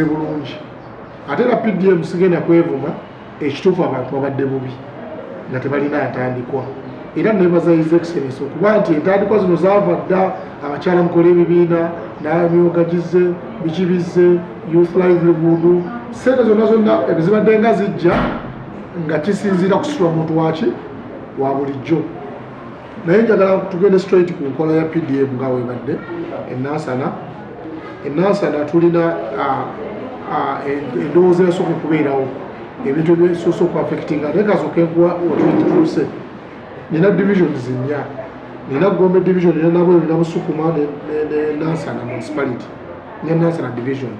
bulungi ate era PDM sigenda kwevuma ekituufu abantu babadde bubi nga tebalina ntandikwa era nebaza His Excellency okuba nti entandikwa zino zaava dda abakyala mukola ebibiina n'amyuga gize bikibize youth livelihood ssente zonna ebizibadde nga zijja nga kisinziira kusitula muntu waki wa bulijjo naye njagala tugende straight ku nkola ya PDM nga webadde Nansana tulina endowooza esooka okubeerawo ebintu ebisoose okuaffectinga naye kasooka enkuwa otwituluse nina divisions nnya nina Gombe division nina nabwe nina Busukuma ne Nansana municipality ne Nansana division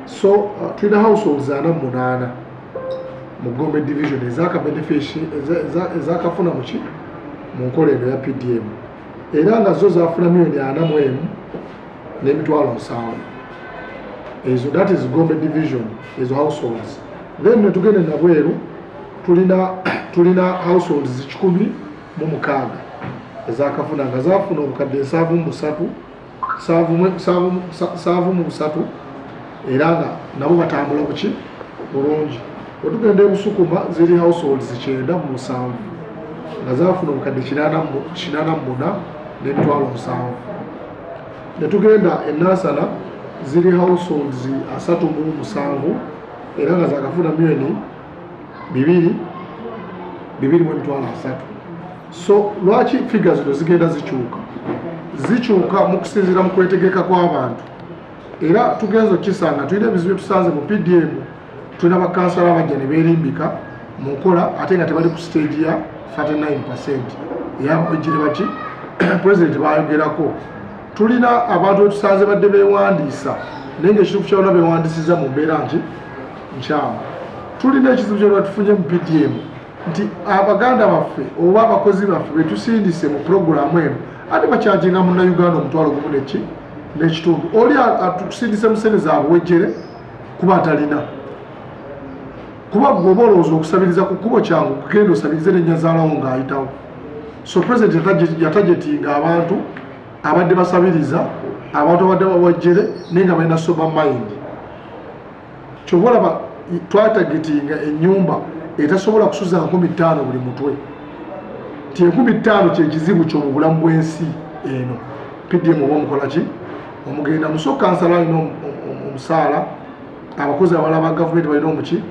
so tulina households 48 mu Gombe division ezaka benefici ezakafuna muki mu nkola eno ya PDM era nga zo zafuna $41 n'emitwalo 7 ezo that is Gombe division ezo households then netugende nabweru tulina households 116 ezakafuna nga zafuna obukadde 7 era nga nabo batambula kuki bulungi otugende Busukuma ziri households 9 mu 7 nga zafuna obukadde 84 n'emitwalo 7 netugenda Nansana ziri households 37 era nga zakafuna $2,200 so lwaki figures zino zigenda zikyuka mu kusinziira mu kwetegeka kw'abantu era tugenza okukisanga tulina ebizibu tusanze mu PDM tulina bakansala abajja ne beerimbika mu nkola ate nga tebali ku stage ya 39% eyabajjire baki president bayogerako tulina abantu betusanze badde beewandiisa naye ngaekituufu kyabona beewandiisiza mu mbeera nkyamu tulina ekizibu kyona tufunye mu PDM nti abaganda baffe oba abakozi baffe betusindise mu puroguramu eno ate bakyajinga munnayuganda omutwalo gumu n'ekitundu oli atusindise mu ssente zaabwe wejjere kuba atalina kuba bw'oba olowooza okusabiriza ku kkubo kyangu kugenda osabirize n'ennyazaalawo ng'ayitawo so president yatajetinga abantu abadde basabiriza abantu abadde bawejjere naye nga balina sober mind kyova olaba twatagetinga ennyumba etasobola kusuza 50,000 buli mutwe ti 50,000 kyekizibu ky'omu bulamu bw'ensi eno PDM oba omukola ki omugenda musooka nsala alina omusaala abakozi abalala ba gavumenti balina omuki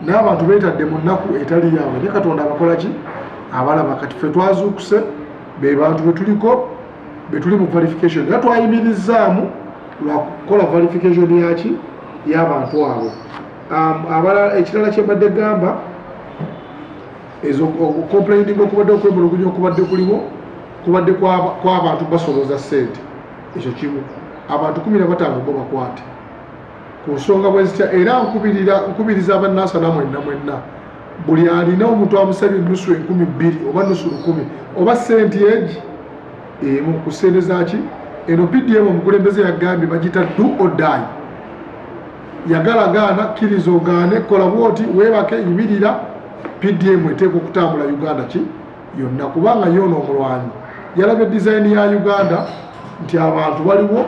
n'abantu beetadde mu nnaku etali yaabwe ne Katonda abakola ki abalaba kati ffe twazuukuse be bantu betuli mu verification era twayimirizaamu lwakukola verification yaki y'abantu abo abalala ekirala kyembadde gamba ezo complaining okubadde okwemulugunya okubadde kuliwo kubadde kw'abantu basolooza ssente ekyo kimu abantu 15 bo bakwate ku nsonga bwe zitya era nkubiriza abannansana mwenna buli alina omuntu amusabye ennusu 2,000 oba nnusu 1,000 oba ssente egi emu ku ssente zaki eno PDM omukulembeze yagambye bagita do or die yagalagaana kkiriza ogaane kola bwoti weebake yimirira PDM eteeka okutambula Uganda ki yonna kubanga yoona omulwanyi yalabye design ya Uganda nti abantu waliwo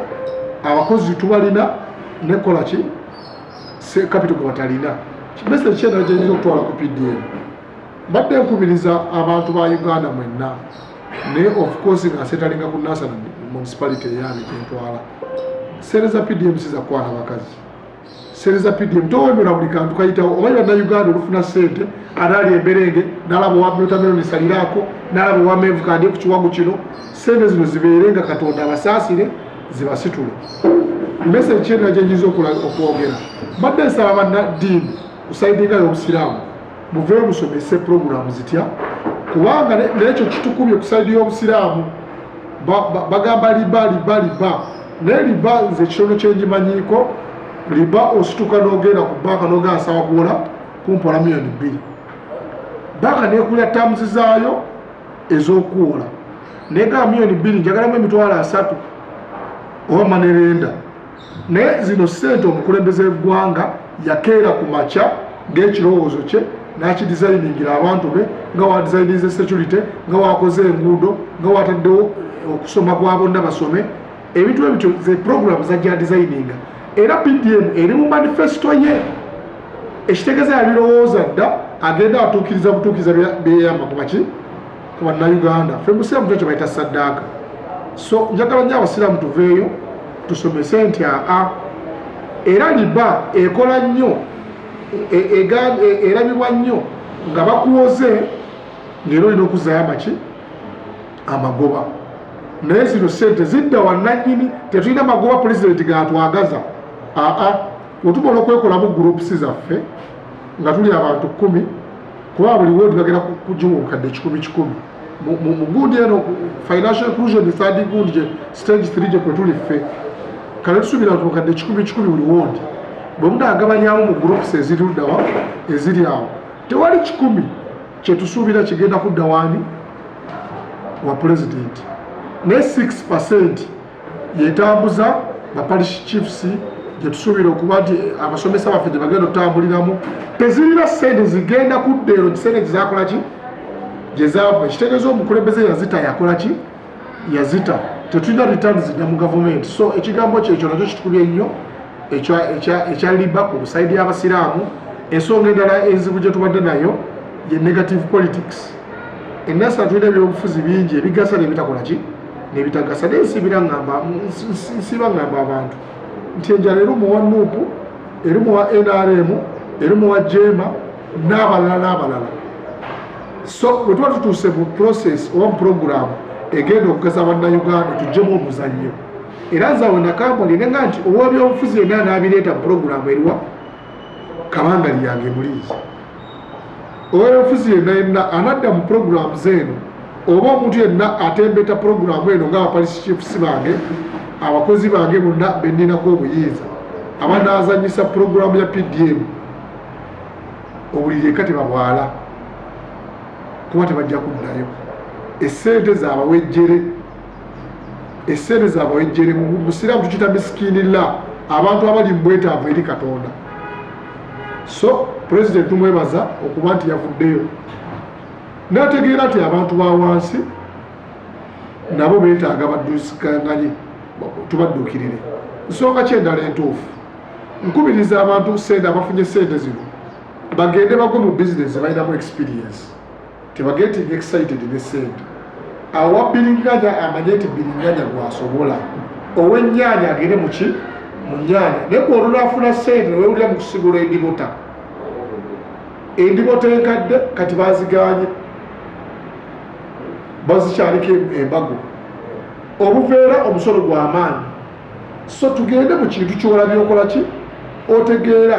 abakozi tubalina nekola ki capital gwe batalina message kyenda gyenyiza okutwala ku PDM mbadde nkubiriza abantu ba Uganda mwenna naye of course nga setalinga ku Nansana municipality eyani kyentwala sente za PDM sizakwana bakazi sente za PDM towemera buli kantu kayitawo omanyi bannayuganda olufuna ssente anaali emberenge nalaba owawatermelon saliraako nalaba owameevu kandi ku kiwago kino sente zino zibeere nga Katonda abasaasire zibasitule message kyenda gyenyiza okwogera mbadde nsaba bannaddiini kusaidinga y'obusiraamu muveeyo musomese puroguramu zitya kubanga n'ekyo kitukubye ku saidi y'obusiraamu bagamba liba naye liba nze ekitono kyenjimanyiiko liba osituka n'ogenda ku banka n'ogenda nsaba kuwola kumpola $2,000,000 banka neekulya tamuzi zaayo ez'okuwola neegamba $2,000,000 njagalamu emitwalo 3 oba manerenda naye zino ssente omukulembeze w'eggwanga yakeera ku makya ng'ekirowoozo kye n'akidizayiningira abantu be nga wadizayinize security nga wakoze enguudo nga wataddewo okusoma kwa bonna basome ebintu ebityo ze program zajja designinga era PDM eri mu manifesto ye ekitegeeza yabirowooza dda agenda atuukiriza butuukiriza byeyamba ku bannayuganda ffe musiraamu kyo kyebayita saddaaka so njagala nnyo abasiraamu tuveeyo tusomese nti aa era liba ekola nnyo erabibwa nnyo nga bakuwoze ng'era olina okuzaayo amagoba naye zino ssente zidda wannannyini tetulina magoba pulezidenti gatwagaza otubona okwekolamu groups zaffe nga tuli abantu 10 kuba buli woodi bagenda kugiwa obukadde 100 mu gundi eno financial inclusion third gundi gye stage 3 gye kwe tuli ffe kale tusuubira obukadde 100 buli woodi bwe munaagabanyamu mu groups eziruddawa eziri awo tewali 10 kyetusuubira kigenda kudda waani wa pulezidenti ne 6% yetambuza ba parish chiefs gyetusuubira okuba nti abasomesa baffe gye bagenda okutambuliramu tezirina ssente zigenda kudda ero gisente gizakola ki gyezava ekitegeeza omukulembeze yazita yakola ki yazita tetulina returns zidda mu gavumenti so ekigambo kyekyo nakyo kitukubye nnyo ekya liba ku busaidi y'abasiraamu ensonga endala enzibu gye tubadde nayo ye negative politics ennasa tulina ebyobufuzi bingi ebigasa nebitakola ki nebitagasa naye nsiba ngamba abantu nti enjala erimu wa nuupu erimu wa NRM erimu wa jema n'abalala so bwe tuba tutuuse mu process oba mu program egenda okugasa bannayuganda tuggyemu omuzannyo era nzaawe nakambali nenga nti ow'ebyobufuzi yenna n'abireeta mu program eriwa kabangali yange muliizi ow'ebyobufuzi yenna anadda mu programs eno oba omuntu yenna atembeta programu eno ng'abaparish chiefs bange abakozi bange bonna benninako obuyinza abanaazanyisa programu ya PDM obuliri eka tebabwala kuba tebajja kuddayo essente zaabawejjere mu busiraamu tukita misikinira abantu abali mu bwetaavu eri Katonda so president tumwebaza okuba nti yavuddeyo n'ategeera nti abantu ba wansi nabo beetaaga baddusikanganye tubadduukirire nsonga kyendala entuufu nkubiriza abantu ssente abafunye ssente zino bagende bagwe mu bizinesi balinamu experience tebageting excited ne ssente awo wabbiringanya amanye nti bbiringanya gwasobola ow'ennyaanya agende mu nyaanya naye gweolunafuna ssente newewulira mu kusigula endibota enkadde kati baziganye bazikyaliko embago obuveera omusolo gw'amaanyi so tugende mu kintu kyolabye okola ki otegeera